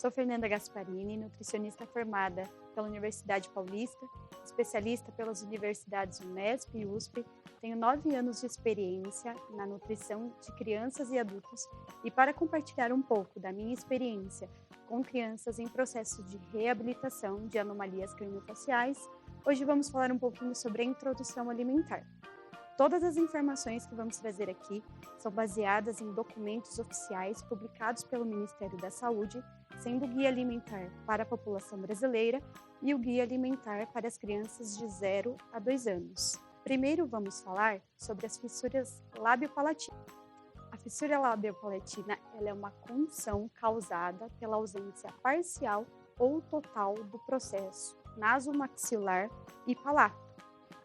Sou Fernanda Gasparini, nutricionista formada pela Universidade Paulista, especialista pelas universidades Unesp e USP. Tenho 9 anos de experiência na nutrição de crianças e adultos e para compartilhar um pouco da minha experiência com crianças em processo de reabilitação de anomalias craniofaciais, hoje vamos falar um pouquinho sobre a introdução alimentar. Todas as informações que vamos trazer aqui são baseadas em documentos oficiais publicados pelo Ministério da Saúde, sendo o Guia Alimentar para a população brasileira e o Guia Alimentar para as crianças de 0 a 2 anos. Primeiro vamos falar sobre as fissuras labiopalatinas. A fissura labiopalatina ela é uma condição causada pela ausência parcial ou total do processo nasomaxilar e palato.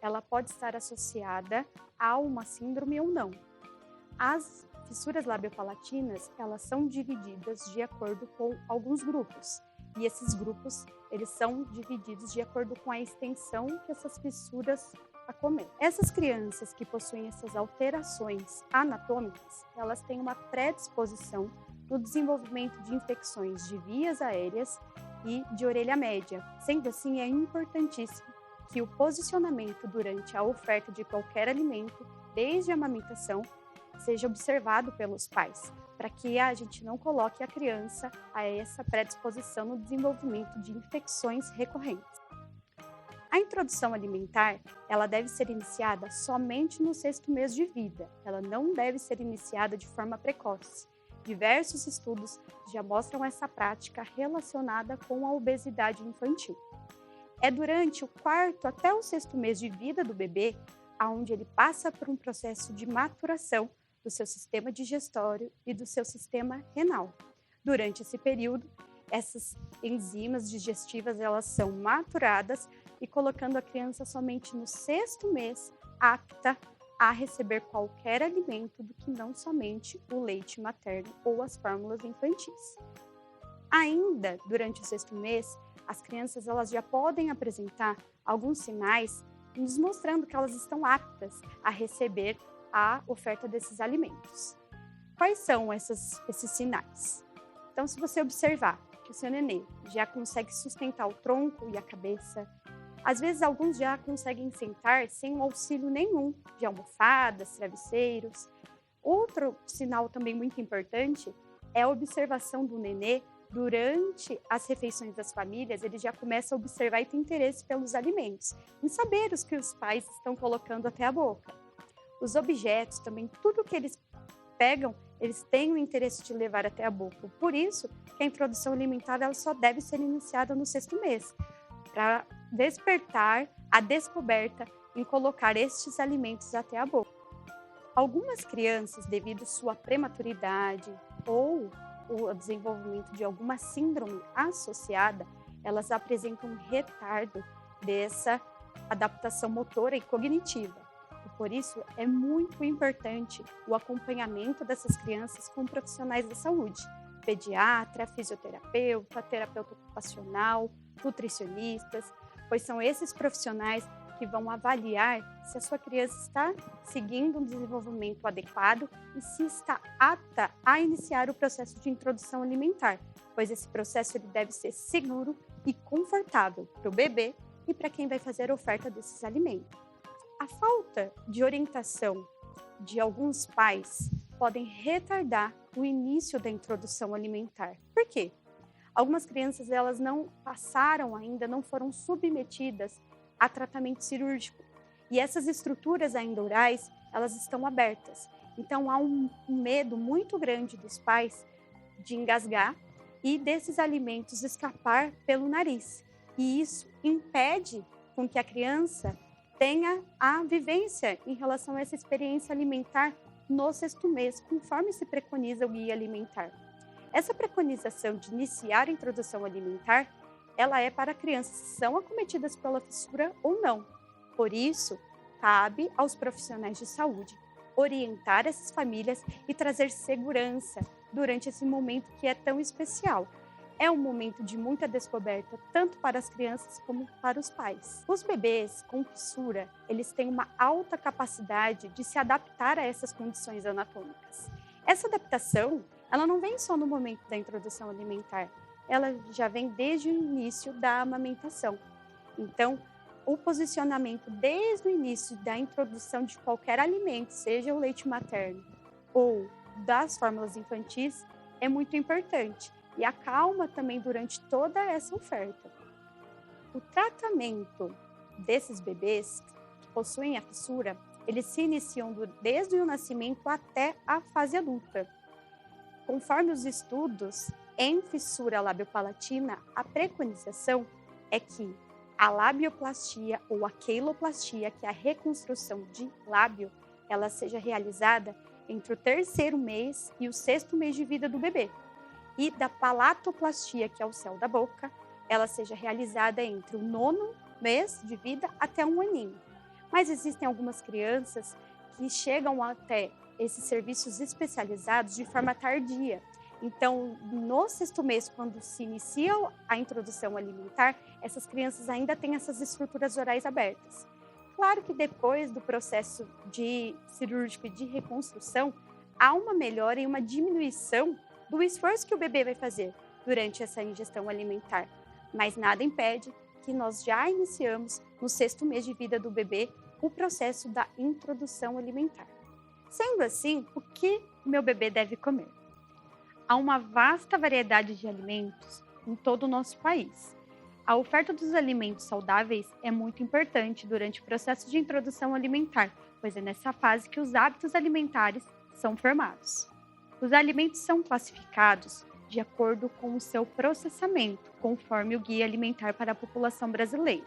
Ela pode estar associada a uma síndrome ou não. As fissuras labiopalatinas, elas são divididas de acordo com alguns grupos. E esses grupos, eles são divididos de acordo com a extensão que essas fissuras acometem. Essas crianças que possuem essas alterações anatômicas, elas têm uma predisposição no desenvolvimento de infecções de vias aéreas e de orelha média. Sendo assim, é importantíssimo que o posicionamento durante a oferta de qualquer alimento, desde a amamentação, seja observado pelos pais, para que a gente não coloque a criança a essa predisposição no desenvolvimento de infecções recorrentes. A introdução alimentar, ela deve ser iniciada somente no 6º mês de vida, ela não deve ser iniciada de forma precoce. Diversos estudos já mostram essa prática relacionada com a obesidade infantil. É durante o 4º até o 6º mês de vida do bebê, onde ele passa por um processo de maturação do seu sistema digestório e do seu sistema renal. Durante esse período, essas enzimas digestivas elas são maturadas e colocando a criança somente no 6º mês apta a receber qualquer alimento do que não somente o leite materno ou as fórmulas infantis. Ainda durante o 6º mês, as crianças elas já podem apresentar alguns sinais nos mostrando que elas estão aptas a receber a oferta desses alimentos. Quais são esses sinais? Então, se você observar que o seu nenê já consegue sustentar o tronco e a cabeça, às vezes alguns já conseguem sentar sem auxílio nenhum de almofadas, travesseiros. Outro sinal também muito importante é a observação do nenê. Durante as refeições das famílias, ele já começa a observar e ter interesse pelos alimentos, em saber os que os pais estão colocando até a boca. Os objetos também, tudo que eles pegam, eles têm o interesse de levar até a boca. Por isso que a introdução alimentar ela só deve ser iniciada no 6º mês, para despertar a descoberta em colocar estes alimentos até a boca. Algumas crianças, devido à sua prematuridade ou o desenvolvimento de alguma síndrome associada, elas apresentam um retardo dessa adaptação motora e cognitiva. E por isso é muito importante o acompanhamento dessas crianças com profissionais da saúde, pediatra, fisioterapeuta, terapeuta ocupacional, nutricionistas, pois são esses profissionais que vão avaliar se a sua criança está seguindo um desenvolvimento adequado e se está apta a iniciar o processo de introdução alimentar, pois esse processo ele deve ser seguro e confortável para o bebê e para quem vai fazer a oferta desses alimentos. A falta de orientação de alguns pais podem retardar o início da introdução alimentar. Por quê? Algumas crianças elas não passaram ainda, não foram submetidas a tratamento cirúrgico. E essas estruturas ainda orais, elas estão abertas. Então, há um medo muito grande dos pais de engasgar e desses alimentos escapar pelo nariz. E isso impede com que a criança tenha a vivência em relação a essa experiência alimentar no 6º mês, conforme se preconiza o Guia Alimentar. Essa preconização de iniciar a introdução alimentar ela é para crianças que são acometidas pela fissura ou não. Por isso, cabe aos profissionais de saúde orientar essas famílias e trazer segurança durante esse momento que é tão especial. É um momento de muita descoberta, tanto para as crianças como para os pais. Os bebês com fissura, eles têm uma alta capacidade de se adaptar a essas condições anatômicas. Essa adaptação, ela não vem só no momento da introdução alimentar, ela já vem desde o início da amamentação. Então, o posicionamento desde o início da introdução de qualquer alimento, seja o leite materno ou das fórmulas infantis, é muito importante e acalma também durante toda essa oferta. O tratamento desses bebês que possuem a fissura, eles se iniciam desde o nascimento até a fase adulta. Conforme os estudos em fissura labiopalatina, a preconização é que a labioplastia ou a queiloplastia, que é a reconstrução de lábio, ela seja realizada entre o 3º mês e o 6º mês de vida do bebê. E da palatoplastia, que é o céu da boca, ela seja realizada entre o 9º mês de vida até 1 aninho. Mas existem algumas crianças que chegam até esses serviços especializados de forma tardia. Então, no 6º mês, quando se inicia a introdução alimentar, essas crianças ainda têm essas estruturas orais abertas. Claro que depois do processo cirúrgico de reconstrução, há uma melhora e uma diminuição do esforço que o bebê vai fazer durante essa ingestão alimentar. Mas nada impede que nós já iniciamos no 6º mês de vida do bebê o processo da introdução alimentar. Sendo assim, o que o meu bebê deve comer? Há uma vasta variedade de alimentos em todo o nosso país. A oferta dos alimentos saudáveis é muito importante durante o processo de introdução alimentar, pois é nessa fase que os hábitos alimentares são formados. Os alimentos são classificados de acordo com o seu processamento, conforme o Guia Alimentar para a População Brasileira.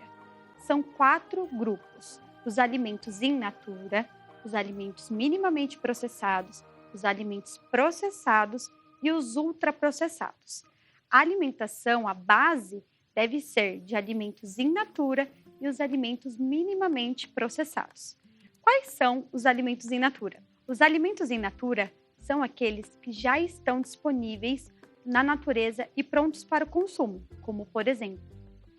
São 4 grupos: os alimentos in natura, os alimentos minimamente processados, os alimentos processados e os ultraprocessados. A alimentação, a base, deve ser de alimentos in natura e os alimentos minimamente processados. Quais são os alimentos in natura? Os alimentos in natura são aqueles que já estão disponíveis na natureza e prontos para o consumo, como, por exemplo,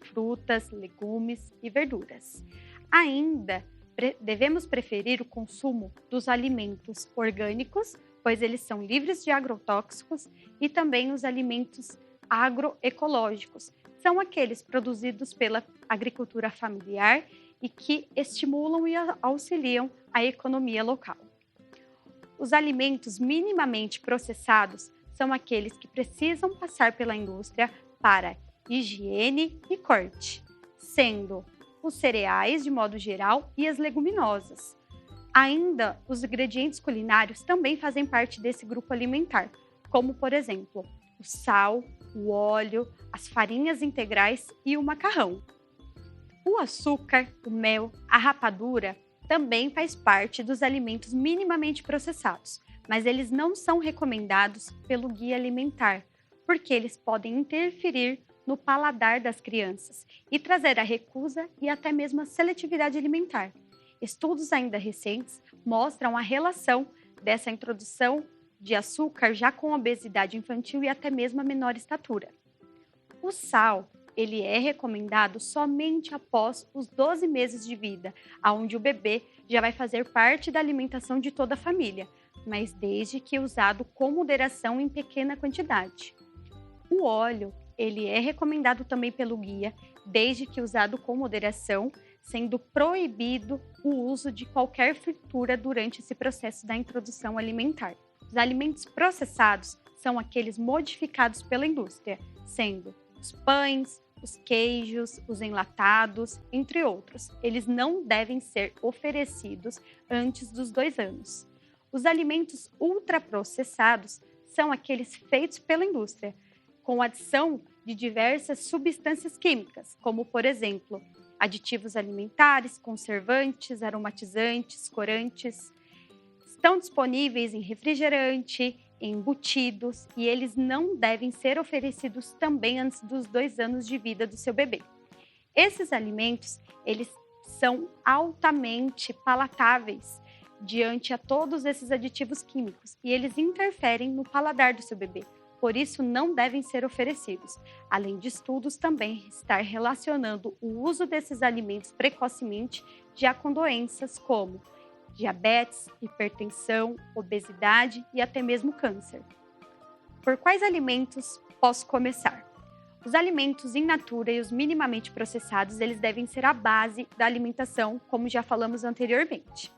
frutas, legumes e verduras. Ainda devemos preferir o consumo dos alimentos orgânicos, pois eles são livres de agrotóxicos, e também os alimentos agroecológicos. São aqueles produzidos pela agricultura familiar e que estimulam e auxiliam a economia local. Os alimentos minimamente processados são aqueles que precisam passar pela indústria para higiene e corte, sendo os cereais de modo geral e as leguminosas. Ainda, os ingredientes culinários também fazem parte desse grupo alimentar, como, por exemplo, o sal, o óleo, as farinhas integrais e o macarrão. O açúcar, o mel, a rapadura também faz parte dos alimentos minimamente processados, mas eles não são recomendados pelo Guia Alimentar, porque eles podem interferir no paladar das crianças e trazer a recusa e até mesmo a seletividade alimentar. Estudos ainda recentes mostram a relação dessa introdução de açúcar já com obesidade infantil e até mesmo a menor estatura. O sal, ele é recomendado somente após os 12 meses de vida, onde o bebê já vai fazer parte da alimentação de toda a família, mas desde que usado com moderação em pequena quantidade. O óleo, ele é recomendado também pelo guia, desde que usado com moderação, sendo proibido o uso de qualquer fritura durante esse processo da introdução alimentar. Os alimentos processados são aqueles modificados pela indústria, sendo os pães, os queijos, os enlatados, entre outros. Eles não devem ser oferecidos antes dos 2 anos. Os alimentos ultraprocessados são aqueles feitos pela indústria, com adição de diversas substâncias químicas, como, por exemplo, aditivos alimentares, conservantes, aromatizantes, corantes. Estão disponíveis em refrigerante, em embutidos, e eles não devem ser oferecidos também antes dos 2 anos de vida do seu bebê. Esses alimentos, eles são altamente palatáveis diante a todos esses aditivos químicos e eles interferem no paladar do seu bebê. Por isso, não devem ser oferecidos. Além de estudos também estar relacionando o uso desses alimentos precocemente já com doenças como diabetes, hipertensão, obesidade e até mesmo câncer. Por quais alimentos posso começar? Os alimentos in natura e os minimamente processados, eles devem ser a base da alimentação, como já falamos anteriormente.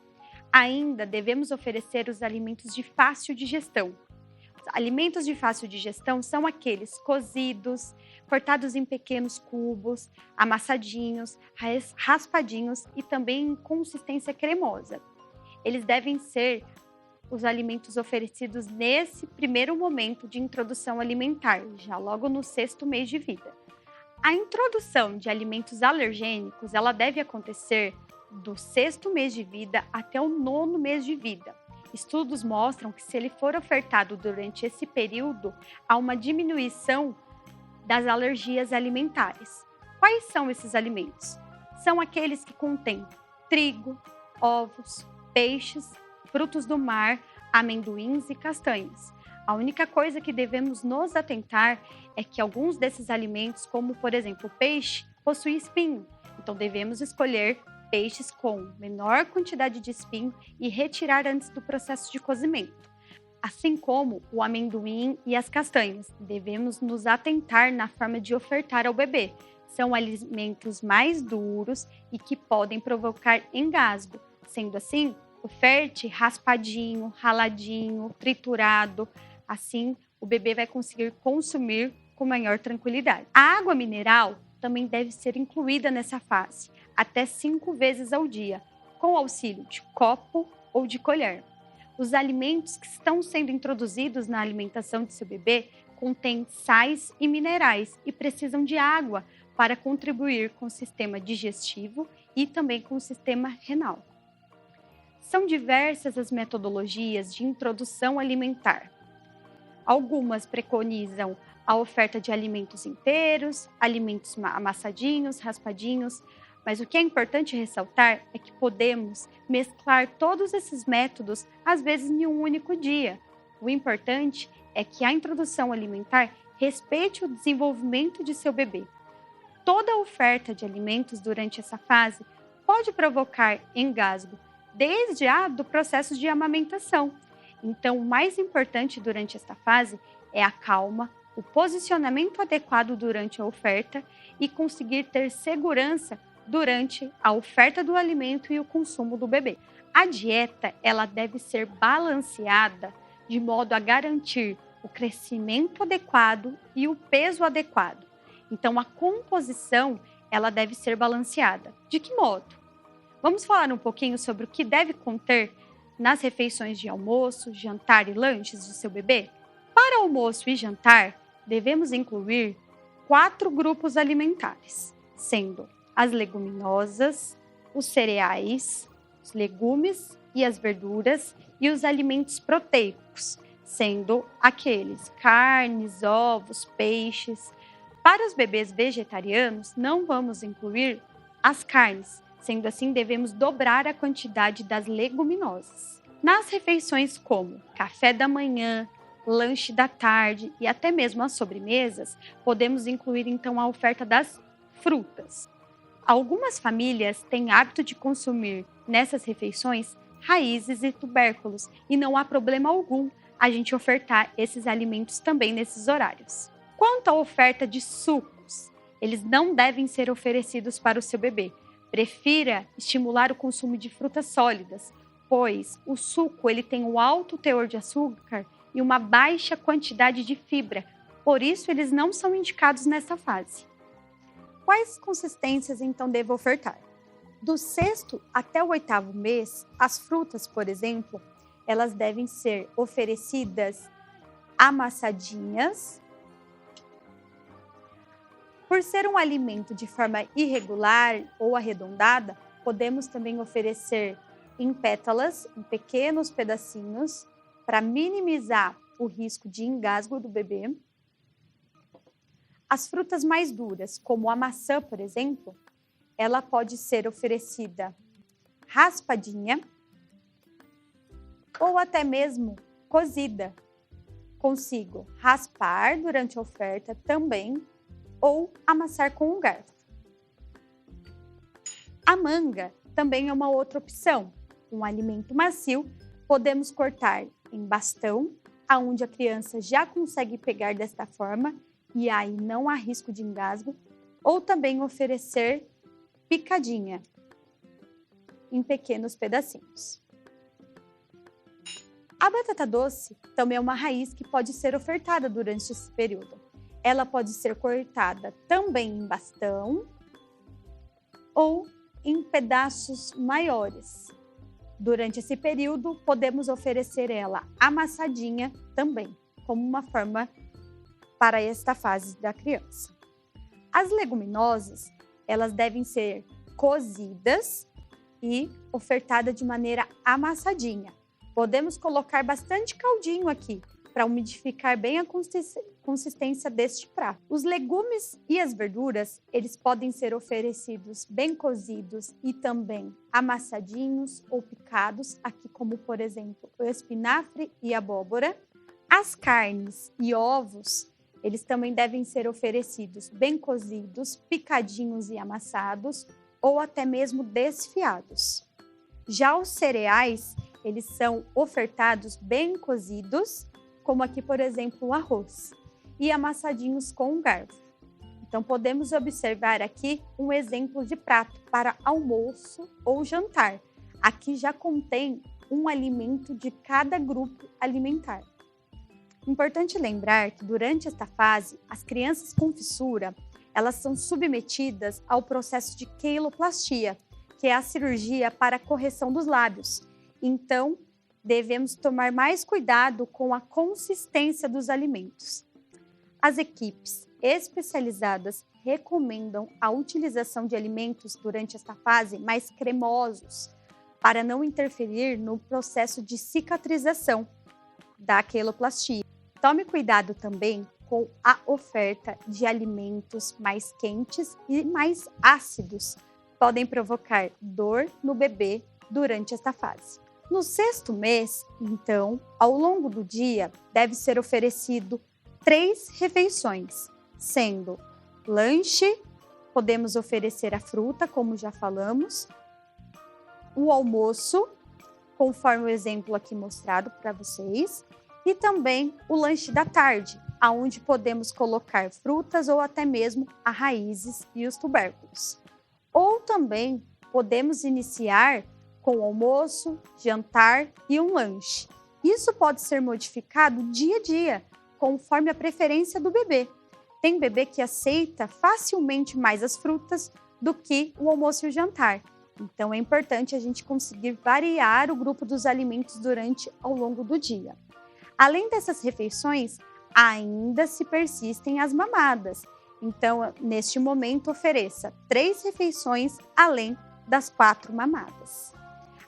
Ainda devemos oferecer os alimentos de fácil digestão. Os alimentos de fácil digestão são aqueles cozidos, cortados em pequenos cubos, amassadinhos, raspadinhos e também em consistência cremosa. Eles devem ser os alimentos oferecidos nesse primeiro momento de introdução alimentar, já logo no 6º mês de vida. A introdução de alimentos alergênicos, ela deve acontecer do 6º mês de vida até o 9º mês de vida. Estudos mostram que se ele for ofertado durante esse período, há uma diminuição das alergias alimentares. Quais são esses alimentos? São aqueles que contêm trigo, ovos, peixes, frutos do mar, amendoins e castanhas. A única coisa que devemos nos atentar é que alguns desses alimentos, como por exemplo o peixe, possuem espinho. Então devemos escolher peixes com menor quantidade de espinho e retirar antes do processo de cozimento. Assim como o amendoim e as castanhas, devemos nos atentar na forma de ofertar ao bebê. São alimentos mais duros e que podem provocar engasgo. Sendo assim, oferte raspadinho, raladinho, triturado. Assim, o bebê vai conseguir consumir com maior tranquilidade. A água mineral também deve ser incluída nessa fase, até 5 vezes ao dia, com auxílio de copo ou de colher. Os alimentos que estão sendo introduzidos na alimentação de seu bebê contêm sais e minerais e precisam de água para contribuir com o sistema digestivo e também com o sistema renal. São diversas as metodologias de introdução alimentar. Algumas preconizam a oferta de alimentos inteiros, alimentos amassadinhos, raspadinhos, mas o que é importante ressaltar é que podemos mesclar todos esses métodos, às vezes em um único dia. O importante é que a introdução alimentar respeite o desenvolvimento de seu bebê. Toda a oferta de alimentos durante essa fase pode provocar engasgo, desde do processo de amamentação. Então, o mais importante durante esta fase é a calma, o posicionamento adequado durante a oferta e conseguir ter segurança durante a oferta do alimento e o consumo do bebê. A dieta, ela deve ser balanceada de modo a garantir o crescimento adequado e o peso adequado. Então, a composição, ela deve ser balanceada. De que modo? Vamos falar um pouquinho sobre o que deve conter nas refeições de almoço, jantar e lanches de seu bebê? Para almoço e jantar, devemos incluir 4 grupos alimentares, sendo as leguminosas, os cereais, os legumes e as verduras e os alimentos proteicos, sendo aqueles carnes, ovos, peixes. Para os bebês vegetarianos, não vamos incluir as carnes, sendo assim, devemos dobrar a quantidade das leguminosas. Nas refeições como café da manhã, lanche da tarde e até mesmo as sobremesas, podemos incluir então a oferta das frutas. Algumas famílias têm hábito de consumir nessas refeições raízes e tubérculos e não há problema algum a gente ofertar esses alimentos também nesses horários. Quanto à oferta de sucos, eles não devem ser oferecidos para o seu bebê. Prefira estimular o consumo de frutas sólidas, pois o suco ele tem um alto teor de açúcar e uma baixa quantidade de fibra, por isso eles não são indicados nessa fase. Quais consistências então devo ofertar? Do 6º até o 8º mês, as frutas, por exemplo, elas devem ser oferecidas amassadinhas. Por ser um alimento de forma irregular ou arredondada, podemos também oferecer em pétalas, em pequenos pedacinhos, para minimizar o risco de engasgo do bebê. As frutas mais duras, como a maçã, por exemplo, ela pode ser oferecida raspadinha ou até mesmo cozida. Consigo raspar durante a oferta também ou amassar com um garfo. A manga também é uma outra opção. Um alimento macio, podemos cortar em bastão, aonde a criança já consegue pegar desta forma e aí não há risco de engasgo, ou também oferecer picadinha em pequenos pedacinhos. A batata doce também é uma raiz que pode ser ofertada durante esse período. Ela pode ser cortada também em bastão ou em pedaços maiores. Durante esse período, podemos oferecer ela amassadinha também, como uma forma para esta fase da criança. As leguminosas, elas devem ser cozidas e ofertada de maneira amassadinha. Podemos colocar bastante caldinho aqui para umidificar bem a consistência deste prato. Os legumes e as verduras, eles podem ser oferecidos bem cozidos e também amassadinhos ou picados, aqui como por exemplo o espinafre e a abóbora. As carnes e ovos, eles também devem ser oferecidos bem cozidos, picadinhos e amassados, ou até mesmo desfiados. Já os cereais, eles são ofertados bem cozidos, como aqui, por exemplo, o arroz, e amassadinhos com um garfo. Então, podemos observar aqui um exemplo de prato para almoço ou jantar. Aqui já contém um alimento de cada grupo alimentar. Importante lembrar que durante esta fase, as crianças com fissura, elas são submetidas ao processo de queiloplastia, que é a cirurgia para a correção dos lábios. Então, devemos tomar mais cuidado com a consistência dos alimentos. As equipes especializadas recomendam a utilização de alimentos durante esta fase mais cremosos, para não interferir no processo de cicatrização da queiloplastia. Tome cuidado também com a oferta de alimentos mais quentes e mais ácidos. Podem provocar dor no bebê durante esta fase. No 6º mês, então, ao longo do dia, deve ser oferecido 3 refeições, sendo lanche, podemos oferecer a fruta, como já falamos, o almoço, conforme o exemplo aqui mostrado para vocês, e também o lanche da tarde, aonde podemos colocar frutas ou até mesmo as raízes e os tubérculos. Ou também podemos iniciar com almoço, jantar e um lanche. Isso pode ser modificado dia a dia, conforme a preferência do bebê. Tem bebê que aceita facilmente mais as frutas do que o almoço e o jantar. Então, é importante a gente conseguir variar o grupo dos alimentos ao longo do dia. Além dessas refeições, ainda se persistem as mamadas. Então, neste momento, ofereça 3 refeições além das 4 mamadas.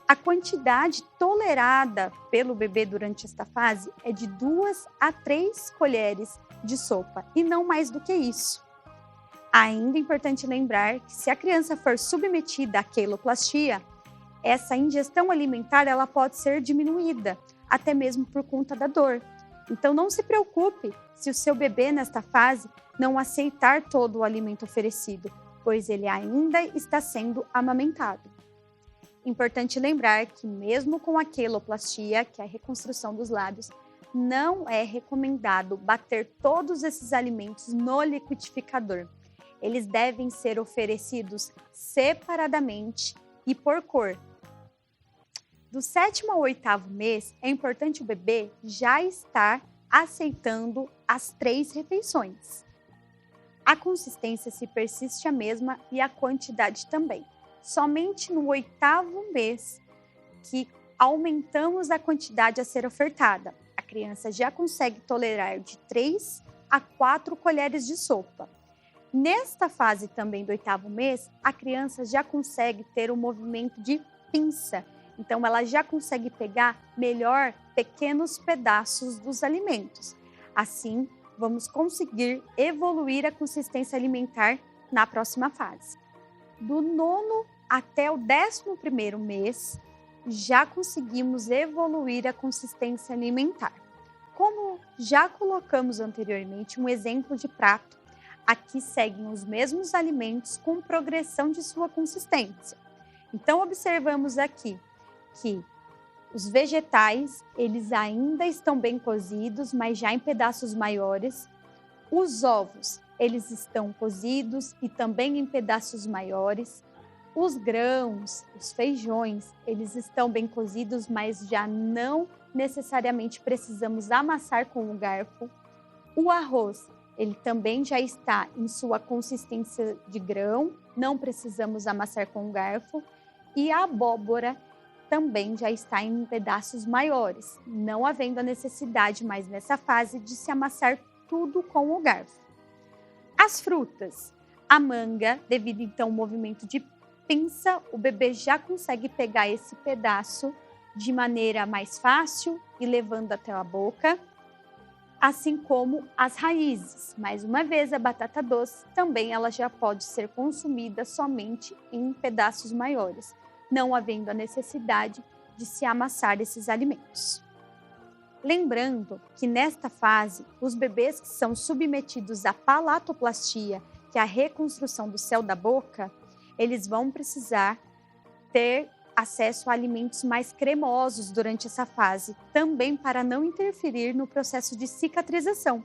A quantidade tolerada pelo bebê durante esta fase é de 2 a 3 colheres de sopa e não mais do que isso. Ainda é importante lembrar que se a criança for submetida à queiloplastia, essa ingestão alimentar ela pode ser diminuída, até mesmo por conta da dor. Então não se preocupe se o seu bebê nesta fase não aceitar todo o alimento oferecido, pois ele ainda está sendo amamentado. Importante lembrar que mesmo com a queiloplastia, que é a reconstrução dos lábios, não é recomendado bater todos esses alimentos no liquidificador. Eles devem ser oferecidos separadamente e por cor. Do 7º ao 8º mês, é importante o bebê já estar aceitando as 3 refeições. A consistência se persiste a mesma e a quantidade também. Somente no 8º mês que aumentamos a quantidade a ser ofertada. A criança já consegue tolerar de 3 a 4 colheres de sopa. Nesta fase também do 8º mês, a criança já consegue ter um movimento de pinça. Então, ela já consegue pegar melhor pequenos pedaços dos alimentos. Assim, vamos conseguir evoluir a consistência alimentar na próxima fase. Do 9º até o 11º mês, já conseguimos evoluir a consistência alimentar. Como já colocamos anteriormente um exemplo de prato, aqui seguem os mesmos alimentos com progressão de sua consistência. Então, observamos aqui que os vegetais, eles ainda estão bem cozidos, mas já em pedaços maiores. Os ovos, eles estão cozidos e também em pedaços maiores. Os grãos, os feijões, eles estão bem cozidos, mas já não necessariamente precisamos amassar com o garfo. O arroz, ele também já está em sua consistência de grão, não precisamos amassar com o garfo. E a abóbora também já está em pedaços maiores, não havendo a necessidade mais nessa fase de se amassar tudo com o garfo. As frutas, a manga, devido então ao movimento de pinça, o bebê já consegue pegar esse pedaço de maneira mais fácil e levando até a boca, assim como as raízes. Mais uma vez, a batata doce também ela já pode ser consumida somente em pedaços maiores, não havendo a necessidade de se amassar esses alimentos. Lembrando que nesta fase, os bebês que são submetidos à palatoplastia, que é a reconstrução do céu da boca, eles vão precisar ter acesso a alimentos mais cremosos durante essa fase, também para não interferir no processo de cicatrização.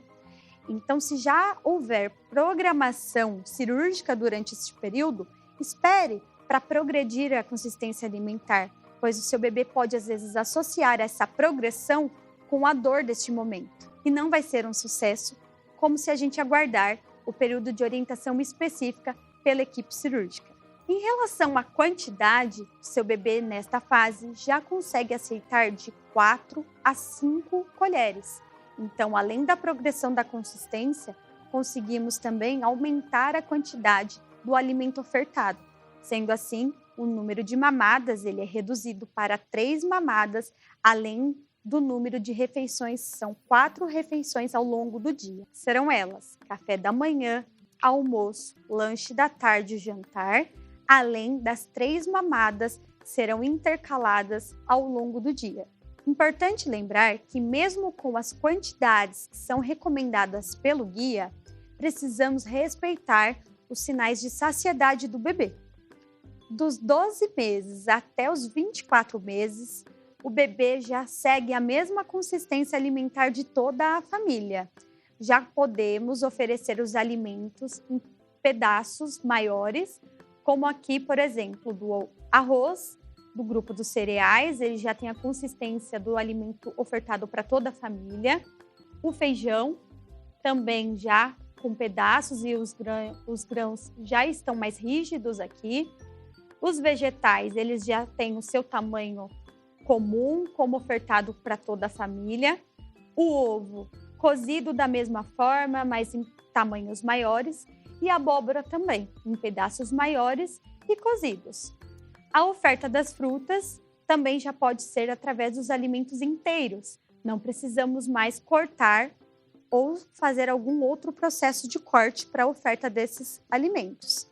Então, se já houver programação cirúrgica durante esse período, espere para progredir a consistência alimentar, pois o seu bebê pode, às vezes, associar essa progressão com a dor deste momento. E não vai ser um sucesso, como se a gente aguardar o período de orientação específica pela equipe cirúrgica. Em relação à quantidade, seu bebê nesta fase já consegue aceitar de 4 a 5 colheres. Então, além da progressão da consistência, conseguimos também aumentar a quantidade do alimento ofertado. Sendo assim, o número de mamadas ele é reduzido para 3 mamadas, além do número de refeições, são 4 refeições ao longo do dia. Serão elas café da manhã, almoço, lanche da tarde e jantar, além das 3 mamadas que serão intercaladas ao longo do dia. Importante lembrar que mesmo com as quantidades que são recomendadas pelo guia, precisamos respeitar os sinais de saciedade do bebê. Dos 12 meses até os 24 meses, o bebê já segue a mesma consistência alimentar de toda a família. Já podemos oferecer os alimentos em pedaços maiores, como aqui, por exemplo, do arroz, do grupo dos cereais, ele já tem a consistência do alimento ofertado para toda a família. O feijão, também já com pedaços e os grãos já estão mais rígidos aqui. Os vegetais, eles já têm o seu tamanho comum, como ofertado para toda a família. O ovo, cozido da mesma forma, mas em tamanhos maiores. E a abóbora também, em pedaços maiores e cozidos. A oferta das frutas também já pode ser através dos alimentos inteiros. Não precisamos mais cortar ou fazer algum outro processo de corte para a oferta desses alimentos.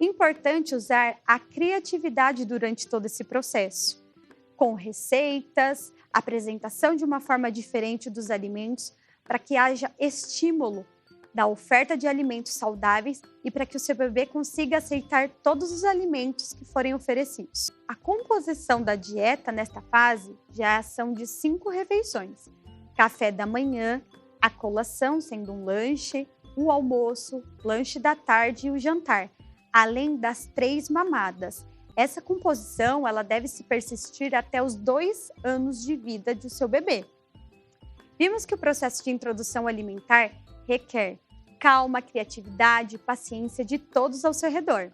Importante usar a criatividade durante todo esse processo, com receitas, apresentação de uma forma diferente dos alimentos, para que haja estímulo da oferta de alimentos saudáveis e para que o seu bebê consiga aceitar todos os alimentos que forem oferecidos. A composição da dieta nesta fase já são de 5 refeições: café da manhã, a colação sendo um lanche, o almoço, lanche da tarde e o jantar, além das 3 mamadas. Essa composição ela deve se persistir até os 2 anos de vida do seu bebê. Vimos que o processo de introdução alimentar requer calma, criatividade e paciência de todos ao seu redor.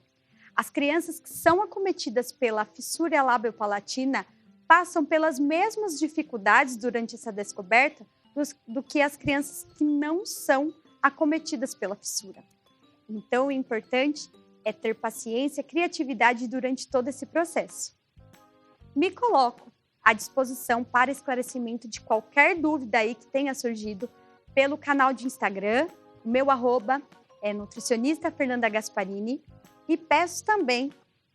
As crianças que são acometidas pela fissura lábio-palatina passam pelas mesmas dificuldades durante essa descoberta do que as crianças que não são acometidas pela fissura. Então, o importante é ter paciência e criatividade durante todo esse processo. Me coloco à disposição para esclarecimento de qualquer dúvida aí que tenha surgido pelo canal de Instagram. O meu arroba é nutricionista Fernanda Gasparini e peço também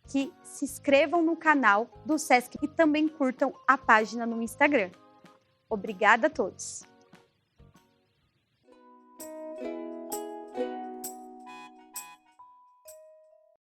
que se inscrevam no canal do SESC e também curtam a página no Instagram. Obrigada a todos!